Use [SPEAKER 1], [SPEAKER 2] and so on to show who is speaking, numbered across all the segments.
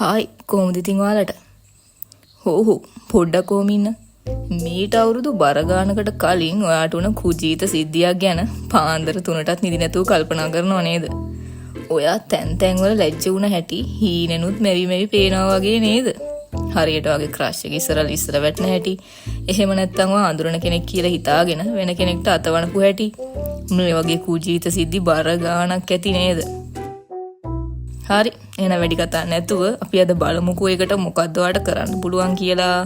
[SPEAKER 1] Hi කොහොමද ඉතින් ඔයාලට? හෝ පොඩ්ඩක් කොහොම ඉන්න. මීට අවුරුදු බර ගානකට කලින් ඔයාට උන කුජීත සිද්ධියක් ගැන පාන්දර 3ටත් නිදි නැතුව කල්පනා කරනව නේද? ඔයා තැන් වල ලැජ්ජ වුණ හැටි හීනෙනුත් මෙවි පේනවා වගේ නේද? හරියට වගේ ක්‍රෂ් එක ඉස්සර වැටෙන හැටි. එහෙම නැත්නම් ඔයා අඳුරන කෙනෙක් කියලා හිතාගෙන වෙන කෙනෙක්ට අතවනපු හැටි. මේ වගේ කුජීත සිද්ධි බර ගානක් ඇති නේද? හරි එහෙනම් වැඩි කතා නැතුව අපි අද බලමුකෝ ඒකට මොකද්ද ඔයාලට කරන්න පුළුවන් කියලා.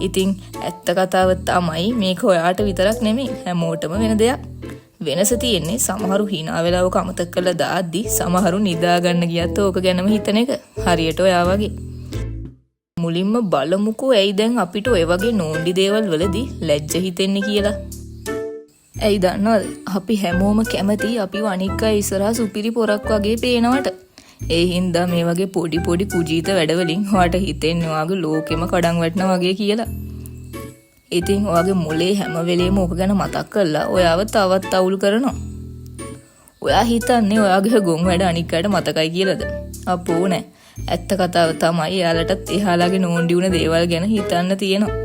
[SPEAKER 1] ඉතින් ඇත්ත කතාව තමයි මේක ඔයාට විතරක් නෙමෙයි හැමෝටම වෙන දෙයක්. වෙනස තියෙන්නේ සමහරු hina වෙලාව කමතක කරලා දාද්දි සමහරු නිදා ගන්න ගියත් ඕක ගැනම හිතන එක. හරියට ඔයා වගේ. මුලින්ම බලමුකෝ ඇයි දැන් අපිට ඔය වගේ නෝන්ඩි දේවල් වලදී ලැජ්ජ හිතෙන්නේ කියලා. ඇයි දන්නවද? අපි හැමෝම කැමති අපිව අනික් අය ඉස්සරහා සුපිරි පොරක් වගේ පේනවට. ඒ හින්දා මේ වගේ පොඩි කුජීත වැඩවලින් ඔයාට හිතෙන්නේ ඔයාගේ ලෝකෙම කඩන් වැටෙනා වගේ කියලා. ඉතින් ඔයාගේ මොලේ හැම වෙලේම ඕක ගැන මතක් කරලා ඔයාව තවත් අවුල් කරනවා. ඔයා හිතන්නේ ඔයාගේ ගොන් වැඩ අනික් අයට මතකයි කියලාද? අපෝ නෑ. ඇත්ත කතාව තමයි එයාලටත් එහාලාගේ නෝන්ඩි වුණ දේවල් ගැන හිතන්න තියෙනවා.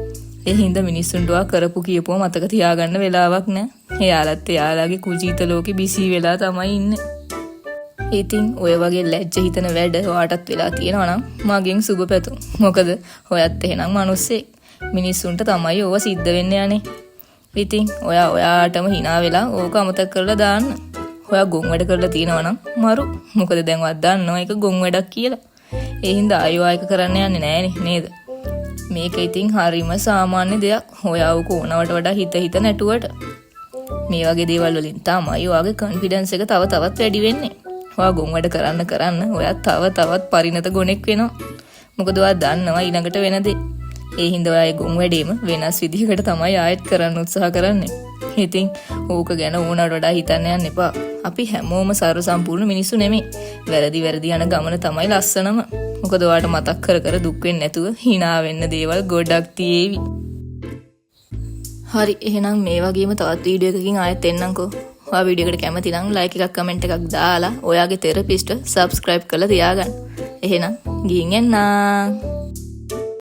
[SPEAKER 1] ඒ හින්දා මිනිස්සුන්ට ඔයා කරපු කියපුව මතක තියාගන්න වෙලාවක් නෑ. එයාලත් එයාලාගේ කුජීත ලෝකෙ බිසි වෙලා තමයි ඉන්නේ. ඉතින් ඔය වගේ ලැජ්ජ හිතන වැඩ ඔයාටත් වෙලා තියෙනවා නම් මගෙන් සුබ පැතුම්. මොකද ඔයත් එහෙනම් මිනිස්සෙක්. මිනිස්සුන්ට තමයි ඕවා සිද්ධ වෙන්නේ යන්නේ. ඉතින් ඔයාටම hina වෙලා ඕක අමතක කරලා දාන්න. ඔයා ගොන් වැඩ කරලා තියෙනවා නම් මරු. මොකද දැන් ඔයා දන්නවා ඒක ගොන් වැඩක් කියලා. ඒ හින්දා ආයෙ ඒක කරන්න යන්නේ නෑනේ නේද? මේක ඉතින් හරිම සාමාන්‍ය දෙයක්. ඔයාව කොනවට වඩා හිත නැටුවට. මේ වගේ දේවල් වලින් තමයි ඔයාගේ කොන්ෆිඩන්ස් එක තව තවත් වැඩි වෙන්නේ. ඔයා ගොන් වැඩ කරන්න ඔයා තවත් පරිණත ගොනෙක් වෙනවා. මොකද ඔයා දන්නවා ඊළඟට වෙන දේ. ඒ හින්දා ඔයා ගොන් වැඩේම වෙනස් විදිහකට තමයි ආයෙත් කරන්න උත්සාහ කරන්නේ. ඉතින් ඕක ගැන ඕනට වඩා හිතන්න යන්න එපා. අපි හැමෝම සර්ව සම්පූර්ණ මිනිස්සු නෙමෙයි. වැරදි යන ගමන තමයි ලස්සනම. මොකද ඔයාට මතක් කර දුක් වෙන්නේ නැතුව hina වෙන්න දේවල් ගොඩක් තියේවි. හරි එහෙනම් මේ වගේම තවත් වීඩියෝ එකකින් ආයෙත් එන්නම්කෝ. ඔයා වීඩියෝ එකට කැමති නම් ලයික් එකක් කමෙන්ට් එකක් දාලා ඔයාගේ තෙරපිස්ට් සබ්ස්ක්‍රයිබ් කරලා තියාගන්න. එහෙනම් ගිහින් එන්න.